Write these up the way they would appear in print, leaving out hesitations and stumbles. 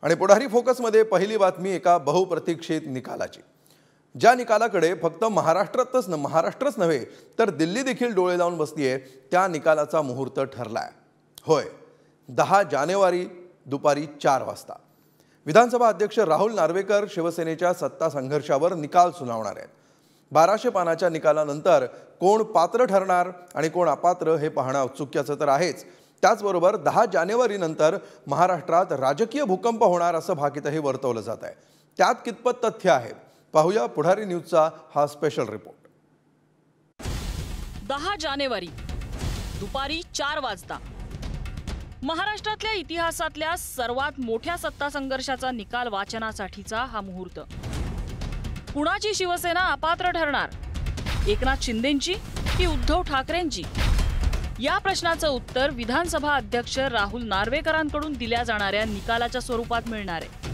आणि पुढारी फोकसमध्ये पहिली बातमी एका बहुप्रतीक्षित निकालाची, ज्या निकालाकडे फक्त महाराष्ट्रच नव्हे तर दिल्ली देखील डोळे लावून बसलीये, त्या निकालाचा मुहूर्त ठरलाय। होय, 10 जानेवारी दुपारी 4 वाजता विधानसभा अध्यक्ष राहुल नार्वेकर शिवसेनेच्या सत्ता संघर्षावर निकाल सुनावणार आहेत। 1200 पानाच्या निकालानंतर कोण पात्र ठरणार आणि कोण अपात्र हे पाहणं औत्सुक्याचं तर आहेच, त्याचबरोबर 10 जानेवारी नंतर महाराष्ट्रात राजकीय भूकंप होणार असं भाकीतही वर्तवलं जात आहे। त्यात कितपत तथ्य आहे, पाहूया पुढारी न्यूजचा हा स्पेशल रिपोर्ट। 10 जानेवारी दुपारी 4 वाजता महाराष्ट्रातल्या इतिहासातल्या सर्वात मोठ्या सत्ता संघर्षाचा निकाल वाचनासाठीचा हा मुहूर्त। कुणाची शिवसेना अपात्र ठरणार, एकनाथ शिंदेंची की उद्धव ठाकरेंची? या प्रश्नाचं उत्तर विधानसभा अध्यक्ष राहुल नार्वेकरांकडून दिल्या जाणाऱ्या निकालाच्या स्वरूपात मिळणार आहे।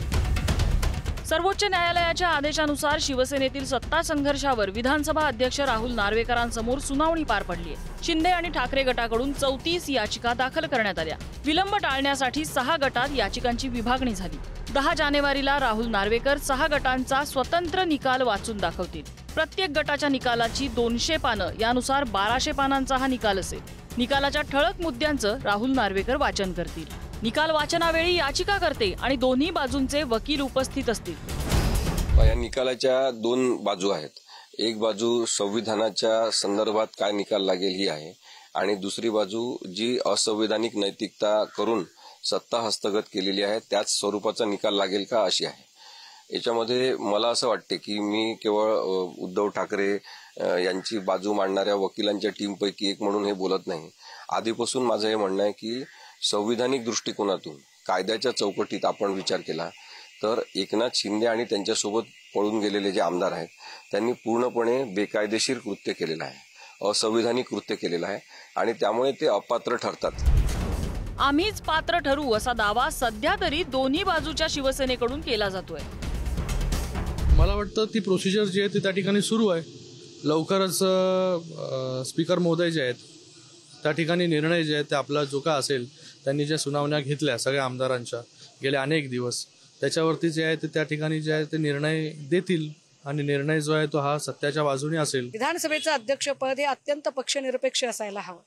सर्वोच्च न्यायालयाच्या आदेशानुसार शिवसेनेतील सत्ता संघर्षावर विधानसभा अध्यक्ष राहुल नार्वेकरांसमोर सुनावणी पार पडली आहे। शिंदे आणि ठाकरे गटाकडून 34 याचिका दाखल करण्यात आल्या। विलंब टाळण्यासाठी 6 गटात याचिकांची विभागणी झाली। 10 जानेवारीला राहुल नार्वेकर 6 गटांचा स्वतंत्र निकाल वाचून दाखवतील। प्रत्येक गटाच्या निकालाची 200 पानं, यानुसार 1200 पानांचा हा निकाल असेल। निकालाच्या ठळक मुद्द्यांचं राहुल नार्वेकर वाचन करतील। निकाल वाचनावेळी याचिकाकर्ते आणि दोन्ही बाजूंचे वकील उपस्थित असतील। या निकालाच्या 2 बाजू आहेत। एक बाजू संविधानाच्या संदर्भात काय निकाल लागेल ही आहे, आणि दुसरी बाजू जी असंवैधानिक नैतिकता करून सत्ता हस्तगत केलेली आहे त्याच स्वरूपाचा निकाल लागेल का अशी आहे। याच्यामध्ये मला असं वाटते की मी केवळ उद्धव ठाकरे यांची बाजू मांडणाऱ्या वकिलांच्या टीमपैकी एक म्हणून हे बोलत नाही। आधीपासून माझं हे म्हणणं आहे की संविधानिक दृष्टिकोनातून कायद्याच्या चौकटीत आपण विचार केला तर एकनाथ शिंदे आणि त्यांच्यासोबत पळून गेलेले जे आमदार आहेत त्यांनी पूर्णपणे बेकायदेशीर कृत्य केलेलं आहे, असंविधानिक कृत्य केलेलं आहे, आणि त्यामुळे ते अपात्र ठरतात। आम्हीच पात्र ठरू असा दावा सध्या तरी दोन्ही बाजूच्या शिवसेनेकडून केला जातोय। मला वाटतं ती प्रोसिजर जी आहे ती त्या ठिकाणी सुरू आहे। लवकरच स्पीकर महोदय जे आहेत त्या ठिकाणी निर्णय जे आहेत ते आपला जो का असेल, त्यांनी ज्या सुनावण्या घेतल्या सगळ्या आमदारांच्या गेले अनेक दिवस, त्याच्यावरती जे आहे ते त्या ठिकाणी जे आहे ते निर्णय देतील, आणि निर्णय जो आहे तो हा सत्याच्या बाजूने असेल। विधानसभेचं अध्यक्षपद हे अत्यंत पक्षनिरपेक्ष असायला हवं।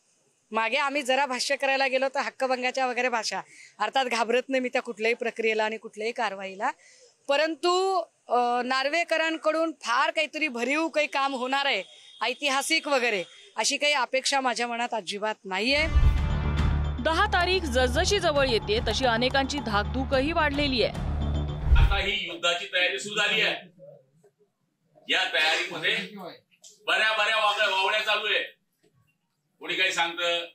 मागे आम्ही जरा भाष्य करायला गेलो तर हक्कभंगाच्या वगैरे भाषा, अर्थात घाबरत नाही मी त्या कुठल्याही प्रक्रियेला आणि कुठल्याही कारवाईला, परंतु नार्वेकरांकडून फार काहीतरी भरीव काही काम होणार आहे ऐतिहासिक वगैरे अशी काही अपेक्षा माझ्या मनात अजिबात नाहीये। 10 तारीख जसजशी जवळ येते तशी अनेकांची धाकधूकही वाढलेली आहे। आता ही युद्धाची तयारी सुरू झाली आहे। या तयारीमध्ये बऱ्या वावड्या चालू आहे। कोणी काही सांगतं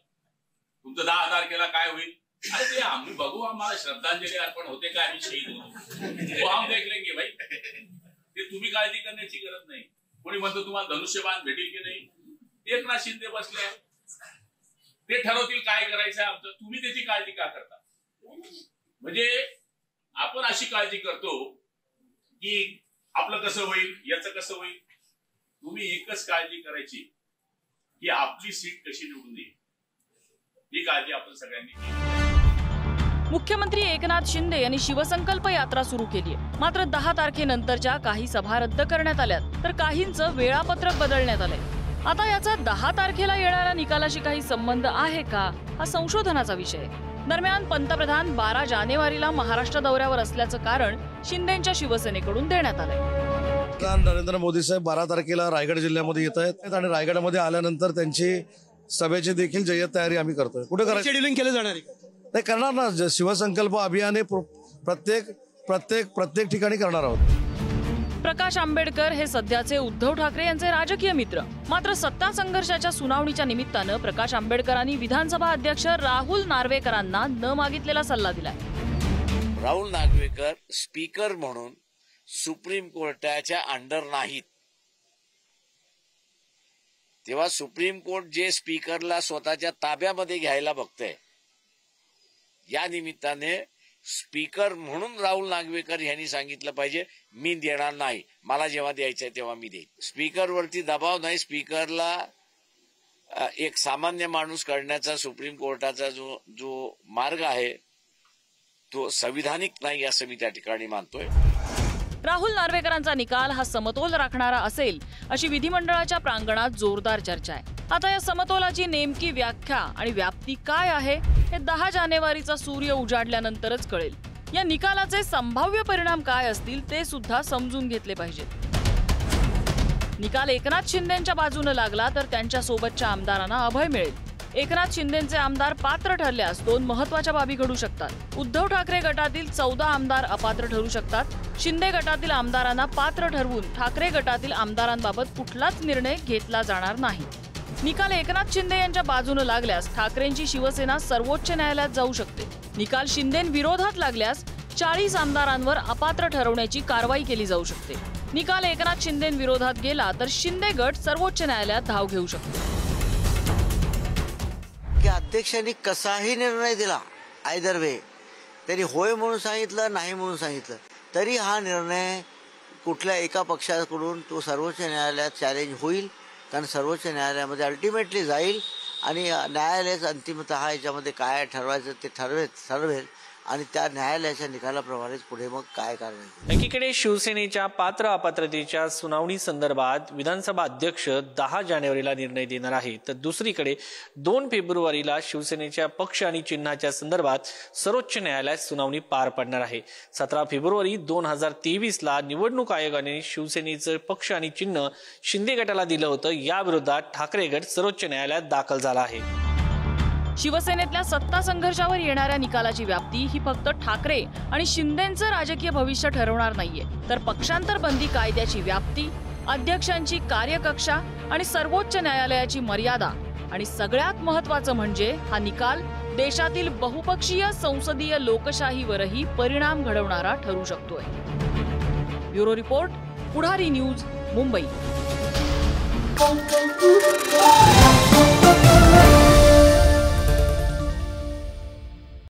तुमचं 10 तारखेला काय होईल, अरे ते आम्ही बघू, आम्हाला श्रद्धांजली अर्पण होते काय, आम्ही शहीद होतो, हम देख लेंगे भाई, ते तुम्ही काळजी करण्याची गरज नाही। कोणी म्हणतो तुम्हाला धनुष्यबाण भेटेल की नाही, एकनाथ शिंदे बसले ते ठरवतील काय करायचं आमचं, तुम्ही त्याची काळजी का करता? म्हणजे आपण अशी काळजी करतो की आपलं कसं होईल, याचं कसं होईल। तुम्ही एकच काळजी करायची की आपली सीट कशी निवडून येईल, ही काळजी आपण सगळ्यांनी केली। मुख्यमंत्री एकनाथ शिंदे यांनी शिवसंकल्प यात्रा सुरू केली आहे। मात्र 10 तारखेनंतरच्या काही सभा रद्द करण्यात आल्यात, तर काहींचं वेळापत्रक बदलण्यात आलंय। आता याचा 10 तारखेला येणाऱ्या निकालाशी काही संबंध आहे का, हा संशोधनाचा विषय आहे। दरम्यान पंतप्रधान 12 जानेवारीला महाराष्ट्र दौऱ्यावर असल्याचं कारण शिंदेंच्या शिवसेनेकडून देण्यात आलंय। पंतप्रधान नरेंद्र मोदी साहेब 12 तारखेला रायगड जिल्ह्यामध्ये येत आहेत, आणि रायगडमध्ये आल्यानंतर त्यांची सभेची देखील जय्यत तयारी आम्ही करतोय। कुठे शेड्यूलिंग केलं जाणार आहे? नाही, करणार ना, शिवसंकल्प अभियान हे प्रत्येक ठिकाणी करणार आहोत। प्रकाश आंबेडकर हे सध्याचे उद्धव ठाकरे यांचे राजकीय मित्र। मात्र सत्ता संघर्षाच्या सुनावणीच्या निमित्तानं प्रकाश आंबेडकरांनी विधानसभा अध्यक्ष राहुल नार्वेकरांना न मागितलेला सल्ला दिलाय। राहुल नार्वेकर स्पीकर म्हणून सुप्रीम कोर्टाच्या अंडर नाहीत, तेव्हा सुप्रीम कोर्ट जे स्पीकरला स्वतःच्या ताब्यामध्ये घ्यायला बघतंय, या निमित्ताने स्पीकर म्हणून राहुल नार्वेकर यांनी सांगितलं पाहिजे मी देणार नाही, मला जेव्हा द्यायचंय तेव्हा मी देईन। स्पीकरवरती दबाव नाही, स्पीकरला एक सामान्य माणूस करण्याचा सुप्रीम कोर्टाचा जो मार्ग आहे तो संविधानिक नाही असं मी त्या ठिकाणी मानतोय. राहुल नार्वेकरांचा निकाल हा समतोल राखणारा असेल अशी विधिमंडळाच्या प्रांगणात जोरदार चर्चा आहे. आता या समतोलाची नेमकी व्याख्या आणि व्याप्ती काय आहे हे 10 जानेवारीचा सूर्य उजाडल्यानंतरच कळेल. या निकालाचे संभाव्य परिणाम काय असतील ते सुद्धा समजून घेतले पाहिजेत. निकाल एकनाथ शिंदेच्या बाजूने लागला तर त्यांच्या सोबतच्या आमदारांना अभय मिळेल. एकनाथ शिंदेचे आमदार पात्र ठरल्यास 2 महत्त्वाच्या बाबी घडू शकतात. उद्धव ठाकरे गटातील 14 आमदार अपात्र ठरू शकतात. शिंदे गटातील आमदारांना पात्र ठरवून ठाकरे गटातील आमदारांबाबत कुठलाच निर्णय घेतला जाणार नाही. निकाल एकनाथ शिंदे यांच्या बाजूने लागल्यास ठाकरेंची शिवसेना सर्वोच्च न्यायालयात जाऊ शकते. निकाल शिंदेविरोधात लागल्यास 40 आमदारांवर अपात्र ठरवण्याची कारवाई केली जाऊ शकते. निकाल एकनाथ शिंदेविरोधात गेला तर शिंदे गट सर्वोच्च न्यायालयात धाव घेऊ शकतो. की अध्यक्षांनी कसाही निर्णय दिला आयदर वे, तरी होय म्हणून सांगितलं नाही म्हणून सांगितलं तरी हा निर्णय कुठल्या एका पक्षाकडून तो सर्वोच्च न्यायालयात चॅलेंज होईल. कारण सर्वोच्च न्यायालयामध्ये अल्टिमेटली जाईल आणि न्यायालयाचं अंतिमतः याच्यामध्ये काय ठरवायचं ते ठरवेल आणि त्या न्यायालयाच्या निकालाप्रमाणेच पुढे मग काय कारवाई. एकीकडे शिवसेनेच्या पात्र अपात्रतेच्या सुनावणी संदर्भात विधानसभा अध्यक्ष 10 जानेवारीला निर्णय देणार आहे, तर दुसरीकडे 2 फेब्रुवारीला शिवसेनेच्या पक्ष आणि चिन्हाच्या संदर्भात सर्वोच्च न्यायालयात सुनावणी पार पडणार आहे. 17 फेब्रुवारी 2023ला निवडणूक आयोगाने शिवसेनेचं पक्ष आणि चिन्ह शिंदे गटाला दिलं होतं. या विरोधात ठाकरे गट सर्वोच्च न्यायालयात दाखल झाला आहे. शिवसेनेतल्या सत्ता संघर्षावर येणाऱ्या निकालाची व्याप्ती ही फक्त ठाकरे आणि शिंदेंचं राजकीय भविष्य ठरवणार नाहीये, तर पक्षांतर बंदी कायद्याची व्याप्ती, अध्यक्षांची कार्यकक्षा आणि सर्वोच्च न्यायालयाची मर्यादा आणि सगळ्यात महत्त्वाचं म्हणजे हा निकाल देशातील बहुपक्षीय संसदीय लोकशाहीवरही परिणाम घडवणारा ठरू शकतोय. ब्युरो रिपोर्ट, पुढारी न्यूज, मुंबई.